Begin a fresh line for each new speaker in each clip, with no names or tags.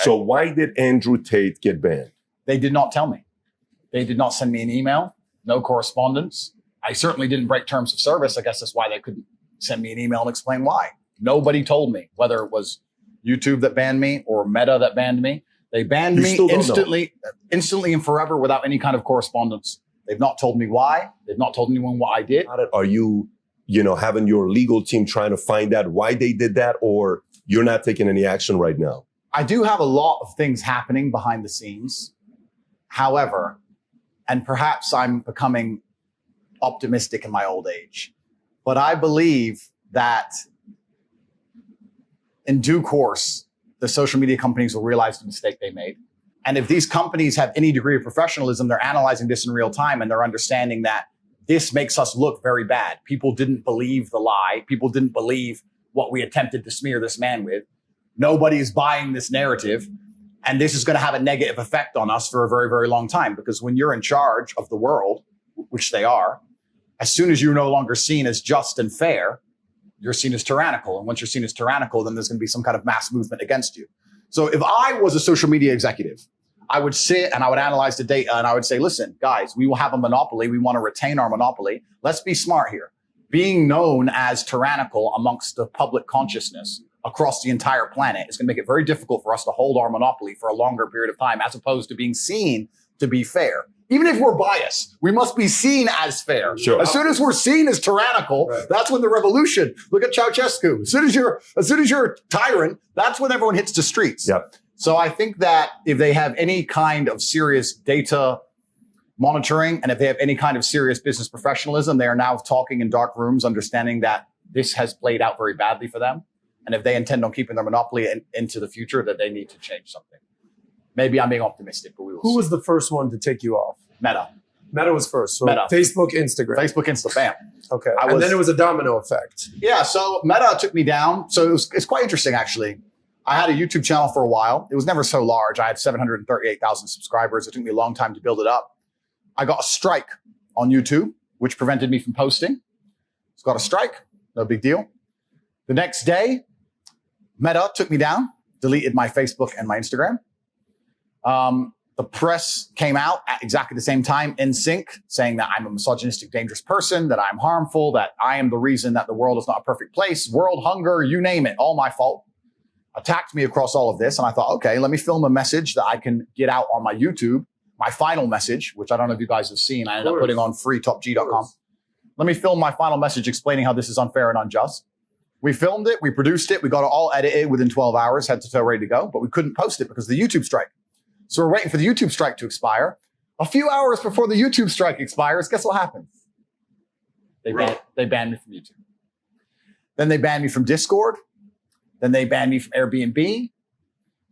So why did Andrew Tate get banned?
They did not tell me. They did not send me an email, no correspondence. I certainly didn't break terms of service. I guess that's why they couldn't send me an email and explain why. Nobody told me, whether it was YouTube that banned me or Meta that banned me. They banned me instantly and forever without any kind of correspondence. They've not told me why. They've not told anyone what I did.
Are you, having your legal team trying to find out why they did that, or you're not taking any action right now?
I do have a lot of things happening behind the scenes. However, and perhaps I'm becoming optimistic in my old age, but I believe that in due course, the social media companies will realize the mistake they made. And if these companies have any degree of professionalism, they're analyzing this in real time and they're understanding that this makes us look very bad. People didn't believe the lie. People didn't believe what we attempted to smear this man with. Nobody's buying this narrative. And this is going to have a negative effect on us for a very, very long time. Because when you're in charge of the world, which they are, as soon as you're no longer seen as just and fair, you're seen as tyrannical. And once you're seen as tyrannical, then there's going to be some kind of mass movement against you. So if I was a social media executive, I would sit and I would analyze the data and I would say, listen, guys, we will have a monopoly. We want to retain our monopoly. Let's be smart here. Being known as tyrannical amongst the public consciousness across the entire planet is going to make it very difficult for us to hold our monopoly for a longer period of time, as opposed to being seen to be fair. Even if we're biased, we must be seen as fair.
Sure.
As soon as we're seen as tyrannical, that's when the revolution. Look at Ceausescu. As soon as you're a tyrant, that's when everyone hits the streets.
Yep.
So I think that if they have any kind of serious data monitoring and if they have any kind of serious business professionalism, they are now talking in dark rooms, understanding that this has played out very badly for them. And if they intend on keeping their monopoly into the future, that they need to change something. Maybe I'm being optimistic, but we will see.
Who was the first one to take you off?
Meta.
Meta was first. So
Meta.
Facebook, Instagram.
Facebook, Insta, bam.
Okay. And then it was a domino effect.
Yeah. So Meta took me down. So it's quite interesting, actually. I had a YouTube channel for a while. It was never so large. I had 738,000 subscribers. It took me a long time to build it up. I got a strike on YouTube, which prevented me from posting. It's got a strike. No big deal. The next day, Meta took me down, deleted my Facebook and my Instagram. The press came out at exactly the same time in sync, saying that I'm a misogynistic, dangerous person, that I'm harmful, that I am the reason that the world is not a perfect place, world hunger, you name it, all my fault. Attacked me across all of this. And I thought, okay, let me film a message that I can get out on my YouTube, my final message, which I don't know if you guys have seen. I ended up putting on freetopg.com. Let me film my final message explaining how this is unfair and unjust. We filmed it, we produced it, we got it all edited within 12 hours, head to toe ready to go, but we couldn't post it because of the YouTube strike. So we're waiting for the YouTube strike to expire. A few hours before the YouTube strike expires, guess what happens? They banned me from YouTube. Then they banned me from Discord. Then they banned me from Airbnb.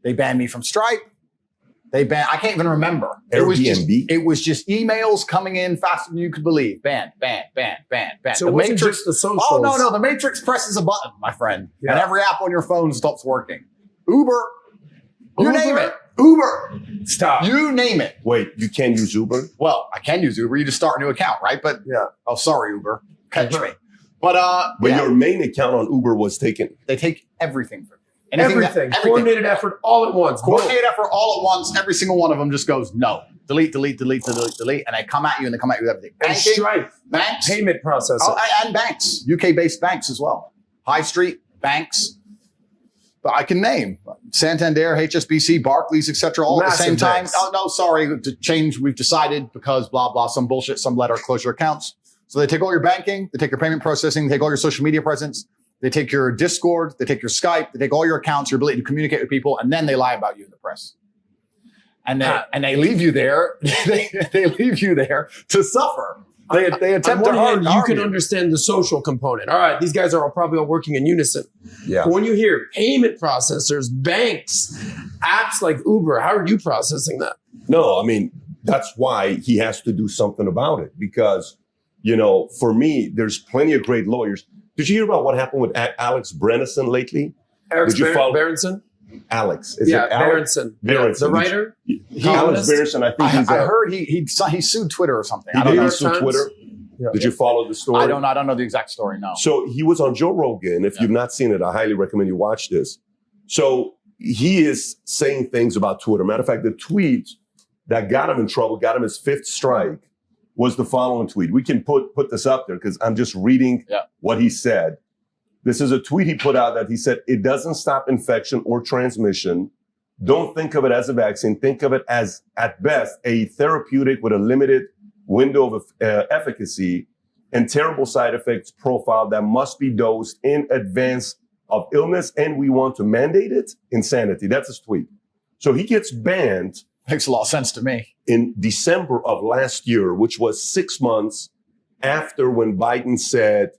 They banned me from Stripe. I can't even remember.
Airbnb?
It was just emails coming in faster than you could believe. Banned.
So it wasn't just the socials.
Oh, no. The Matrix presses a button, my friend. Yeah. And every app on your phone stops working. Uber. You name it. Uber.
Stop.
You name it.
Wait, you can't use Uber?
Well, I can use Uber. You just start a new account, right? But
yeah.
Oh, sorry, Uber. Catch me. But
your main account on Uber was taken.
They take everything from you.
Everything. Coordinated effort all at once.
Coordinated effort all at once. Every single one of them just goes, no. Delete. And they come at you and they come at you with everything.
And Stripe.
Banks.
Payment processing.
Oh, and banks. UK-based banks as well. High Street, banks. But I can name Santander, HSBC, Barclays, etc. all at the same time.
Banks.
Oh, no, sorry. To change, we've decided because blah, blah, some bullshit, some letter, close your accounts. So they take all your banking, they take your payment processing, they take all your social media presence, they take your Discord, they take your Skype, they take all your accounts, your ability to communicate with people, and then they lie about you in the press. And they leave you there. they leave you there to suffer. They attempt to harm you.
You can understand the social component. All right, these guys are probably all working in unison.
Yeah.
But when you hear payment processors, banks, apps like Uber, how are you processing that?
No, I mean, that's why he has to do something about it. Because, for me, there's plenty of great lawyers. Did you hear about what happened with Alex Brenneson lately?
Alex Berenson?
Alex.
Berenson.
Berenson.
The writer?
Alex Berenson, I think
I heard he sued Twitter or something.
He sued Twitter? Yeah. Did you follow the story?
I don't know the exact story, no.
So he was on Joe Rogan. If you've not seen it, I highly recommend you watch this. So he is saying things about Twitter. Matter of fact, the tweet that got him in trouble, got him his 5th strike, was the following tweet. We can put this up there because I'm just reading what he said. This is a tweet he put out that he said, "It doesn't stop infection or transmission. Don't think of it as a vaccine. Think of it as, at best, a therapeutic with a limited window of efficacy and terrible side effects profile that must be dosed in advance of illness, and we want to mandate it. Insanity." That's his tweet. So he gets banned.
Makes a lot of sense to me.
In December of last year, which was 6 months after when Biden said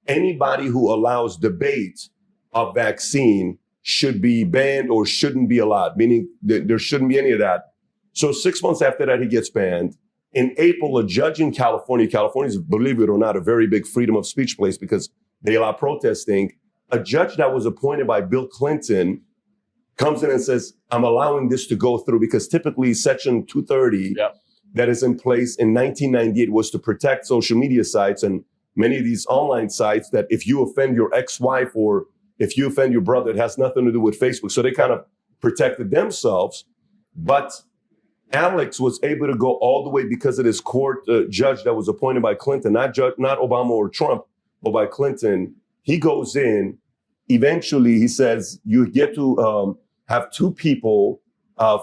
anybody who allows debate of vaccine should be banned or shouldn't be allowed, meaning there shouldn't be any of that. So 6 months after that, he gets banned. In April, a judge in California is, believe it or not, a very big freedom of speech place because they allow protesting. A judge that was appointed by Bill Clinton comes in and says, "I'm allowing this to go through," because typically Section 230 that is in place in 1998 was to protect social media sites and many of these online sites that if you offend your ex-wife or if you offend your brother, it has nothing to do with Facebook. So they kind of protected themselves. But Alex was able to go all the way because of this court judge that was appointed by Clinton, not Obama or Trump, but by Clinton. He goes in. Eventually, he says, you get to have 2 people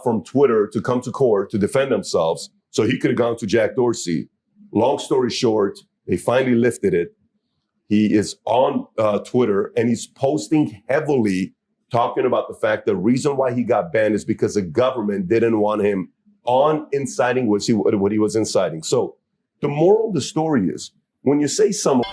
from Twitter to come to court to defend themselves. So he could have gone to Jack Dorsey. Long story short, they finally lifted it. He is on Twitter and he's posting heavily talking about the fact the reason why he got banned is because the government didn't want him on inciting what he was inciting. So the moral of the story is when you say someone